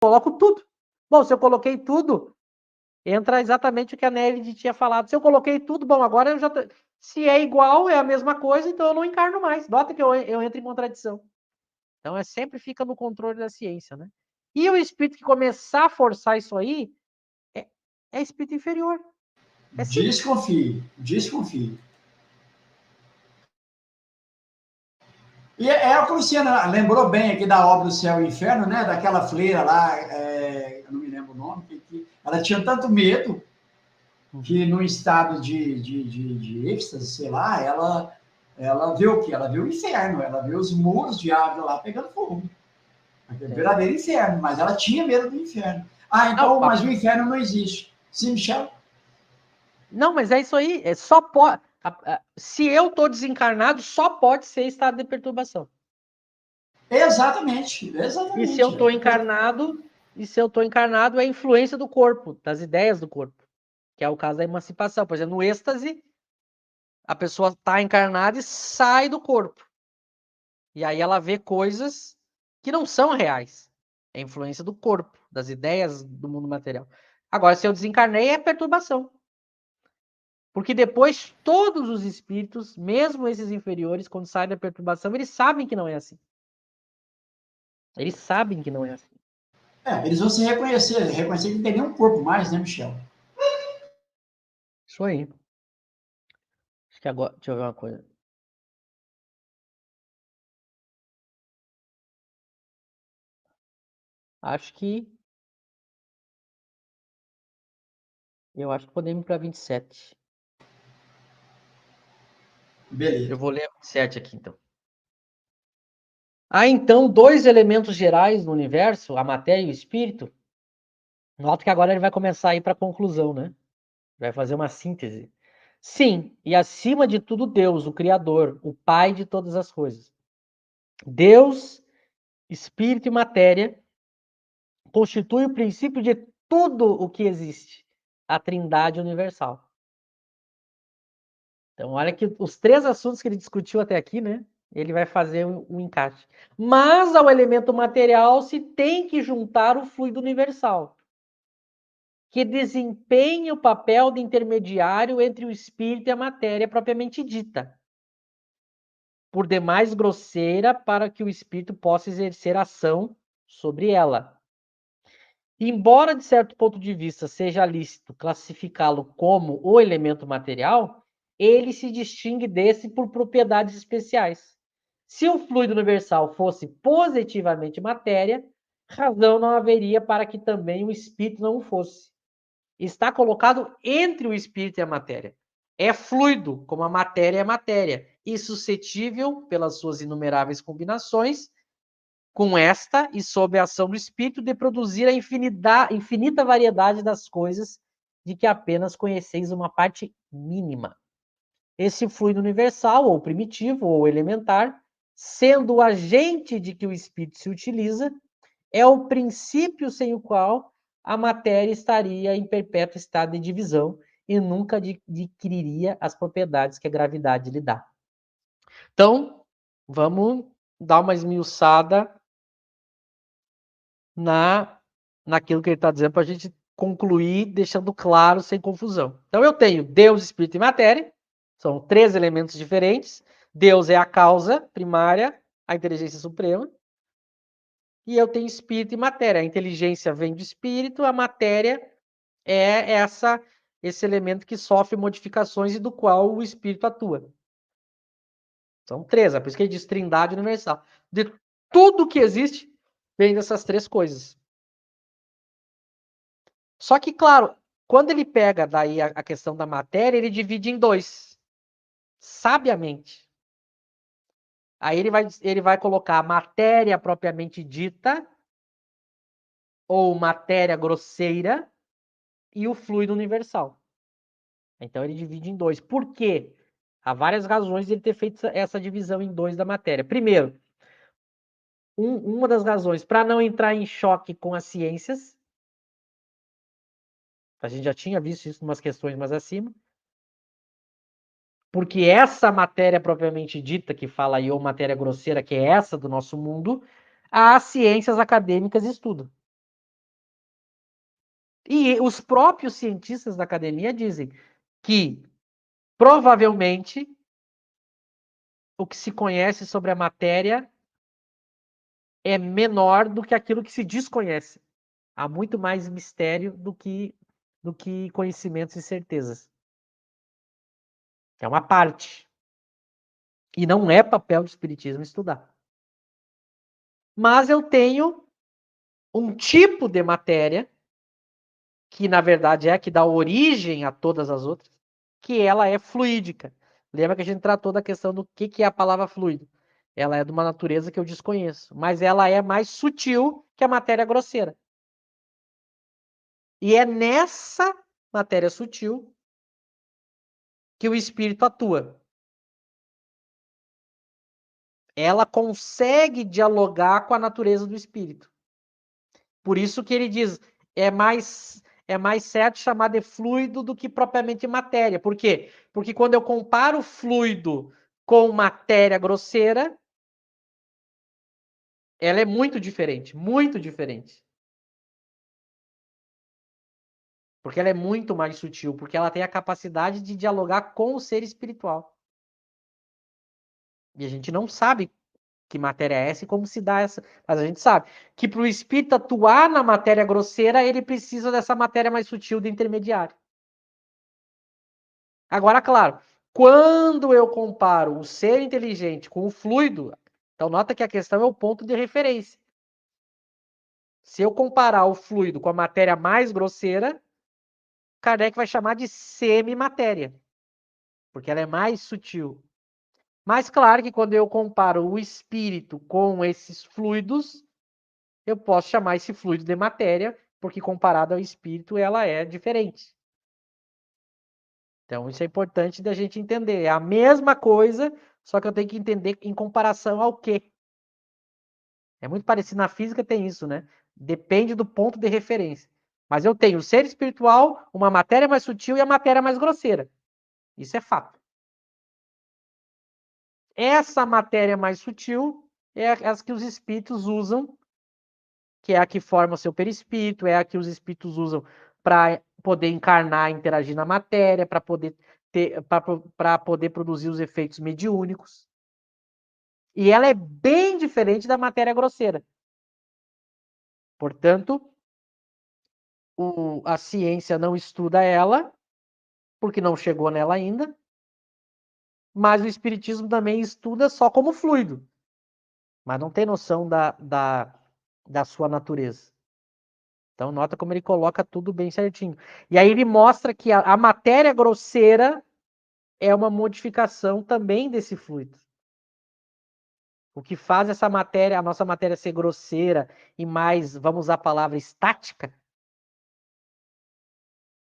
coloco tudo. Bom, se eu coloquei tudo, entra exatamente o que a Nery tinha falado. Se eu coloquei tudo, bom, agora eu já... Se é igual, é a mesma coisa, então eu não encarno mais. Nota que eu entro em contradição. Então, sempre fica no controle da ciência, né? E o espírito que começar a forçar isso aí é espírito inferior. É simples. Desconfie. E a Luciana lembrou bem aqui da obra do Céu e Inferno, né? Daquela freira lá, eu não me lembro o nome, que ela tinha tanto medo que num estado de êxtase, sei lá, ela viu o quê? Ela viu o inferno, ela viu os muros de árvore lá pegando fogo. Aquele verdadeiro inferno, mas ela tinha medo do inferno. Ah, então, Não, mas o inferno não existe. Sim, Michel? não, mas é isso aí. É só pode. Se eu tô desencarnado, só pode ser estado de perturbação. Exatamente. E se eu tô encarnado, é a influência do corpo, das ideias do corpo, que é o caso da emancipação. Por exemplo, no êxtase, a pessoa tá encarnada e sai do corpo. E aí ela vê coisas que não são reais. É a influência do corpo, das ideias do mundo material. Agora, se eu desencarnei, é perturbação. Porque depois todos os espíritos, mesmo esses inferiores, quando saem da perturbação, eles sabem que não é assim. Eles sabem que não é assim. Eles vão se reconhecer que não tem nenhum corpo mais, né, Michel? Isso aí. Acho que agora, deixa eu ver uma coisa. Acho que podemos ir para 27. Eu Beleza. vou ler a 27 aqui, então. Há, então, dois elementos gerais no universo, a matéria e o espírito. Nota que agora ele vai começar a ir para a conclusão, né? Vai fazer uma síntese. Sim, e acima de tudo Deus, o Criador, o Pai de todas as coisas. Deus, espírito e matéria constitui o princípio de tudo o que existe, a Trindade universal. Então, olha que os três assuntos que ele discutiu até aqui, né? Ele vai fazer um encaixe. Mas ao elemento material se tem que juntar o fluido universal, que desempenha o papel de intermediário entre o espírito e a matéria propriamente dita, por demais grosseira para que o espírito possa exercer ação sobre ela. Embora, de certo ponto de vista, seja lícito classificá-lo como o elemento material, ele se distingue desse por propriedades especiais. Se o fluido universal fosse positivamente matéria, razão não haveria para que também o espírito não o fosse. Está colocado entre o espírito e a matéria. É fluido, como a matéria é matéria, e suscetível, pelas suas inumeráveis combinações, com esta e sob a ação do espírito, de produzir a infinita variedade das coisas de que apenas conheceis uma parte mínima. Esse fluido universal, ou primitivo, ou elementar, sendo o agente de que o espírito se utiliza, é o princípio sem o qual a matéria estaria em perpétuo estado de divisão e nunca adquiriria as propriedades que a gravidade lhe dá. Então, vamos dar uma esmiuçada naquilo que ele está dizendo para a gente concluir, deixando claro, sem confusão. Então, eu tenho Deus, Espírito e Matéria, são três elementos diferentes. Deus é a causa primária, a inteligência suprema. E eu tenho espírito e matéria. A inteligência vem do espírito, a matéria é esse elemento que sofre modificações e do qual o espírito atua. São três, é por isso que ele diz trindade universal. De tudo que existe, vem dessas três coisas. Só que, claro, quando ele pega daí a questão da matéria, ele divide em dois, sabiamente. Aí ele vai colocar a matéria propriamente dita, ou matéria grosseira, e o fluido universal. Então ele divide em dois. Por quê? Há várias razões de ele ter feito essa divisão em dois da matéria. Primeiro, uma das razões, para não entrar em choque com as ciências. A gente já tinha visto isso em umas questões mais acima. Porque essa matéria propriamente dita, que fala aí, ou matéria grosseira, que é essa do nosso mundo, as ciências acadêmicas estudam. E os próprios cientistas da academia dizem que, provavelmente, o que se conhece sobre a matéria é menor do que aquilo que se desconhece. Há muito mais mistério do que conhecimentos e certezas. É uma parte. E não é papel do espiritismo estudar. Mas eu tenho um tipo de matéria, que na verdade é a que dá origem a todas as outras, que ela é fluídica. Lembra que a gente tratou da questão do que é a palavra fluido? Ela é de uma natureza que eu desconheço, mas ela é mais sutil que a matéria grosseira. E é nessa matéria sutil que o espírito atua. Ela consegue dialogar com a natureza do espírito. Por isso que ele diz, é mais certo chamar de fluido do que propriamente matéria. Por quê? Porque quando eu comparo fluido com matéria grosseira, ela é muito diferente, muito diferente. Porque ela é muito mais sutil, porque ela tem a capacidade de dialogar com o ser espiritual. E a gente não sabe que matéria é essa e como se dá essa. Mas a gente sabe que para o espírito atuar na matéria grosseira, ele precisa dessa matéria mais sutil de intermediário. Agora, claro, quando eu comparo o ser inteligente com o fluido, então nota que a questão é o ponto de referência. Se eu comparar o fluido com a matéria mais grosseira, Kardec vai chamar de semimatéria, porque ela é mais sutil. Mas claro que quando eu comparo o espírito com esses fluidos, eu posso chamar esse fluido de matéria, porque comparado ao espírito, ela é diferente. Então, isso é importante da gente entender. É a mesma coisa, só que eu tenho que entender em comparação ao quê. É muito parecido na física, tem isso, né? Depende do ponto de referência. Mas eu tenho o ser espiritual, uma matéria mais sutil e a matéria mais grosseira. Isso é fato. Essa matéria mais sutil é as que os espíritos usam, que é a que forma o seu perispírito, é a que os espíritos usam para poder encarnar, interagir na matéria, para poder produzir os efeitos mediúnicos. E ela é bem diferente da matéria grosseira. Portanto, a ciência não estuda ela, porque não chegou nela ainda, mas o espiritismo também estuda só como fluido, mas não tem noção da sua natureza. Então, nota como ele coloca tudo bem certinho. E aí ele mostra que a matéria grosseira é uma modificação também desse fluido. O que faz essa matéria, a nossa matéria ser grosseira e mais, vamos usar a palavra estática,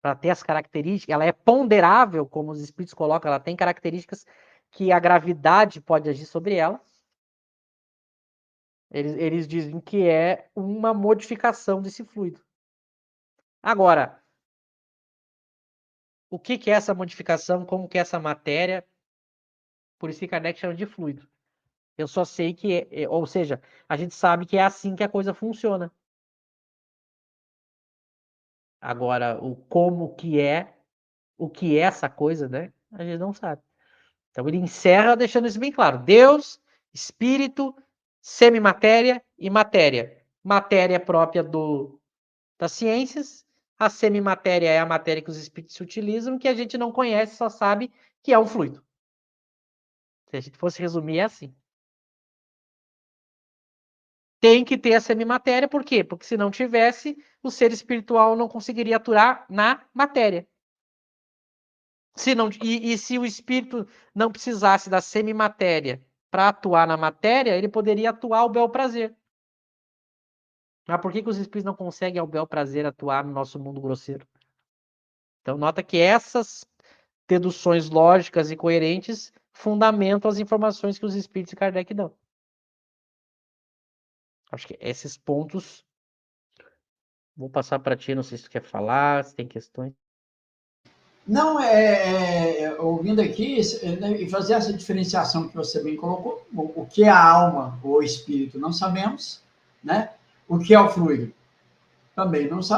para ter as características, ela é ponderável, como os espíritos colocam, ela tem características que a gravidade pode agir sobre ela. Eles dizem que é uma modificação desse fluido. Agora, o que é essa modificação? Como que é essa matéria? Por isso que Kardec chama de fluido. Eu só sei que, ou seja, a gente sabe que é assim que a coisa funciona. Agora, o que é essa coisa, né? A gente não sabe. Então ele encerra deixando isso bem claro. Deus, espírito, semimatéria e matéria. Matéria própria das ciências. A semimatéria é a matéria que os espíritos utilizam, que a gente não conhece, só sabe que é um fluido. Se a gente fosse resumir, é assim. Tem que ter a semimatéria, por quê? Porque se não tivesse, o ser espiritual não conseguiria atuar na matéria. E se o espírito não precisasse da semimatéria para atuar na matéria, ele poderia atuar ao bel prazer. Mas por que os espíritos não conseguem ao bel prazer atuar no nosso mundo grosseiro? Então nota que essas deduções lógicas e coerentes fundamentam as informações que os espíritos de Kardec dão. Acho que esses pontos vou passar para ti, não sei se tu quer falar, se tem questões. Não, ouvindo aqui e fazer essa diferenciação que você bem colocou, o que é a alma ou o espírito não sabemos, né? O que é o fluido também não sabemos.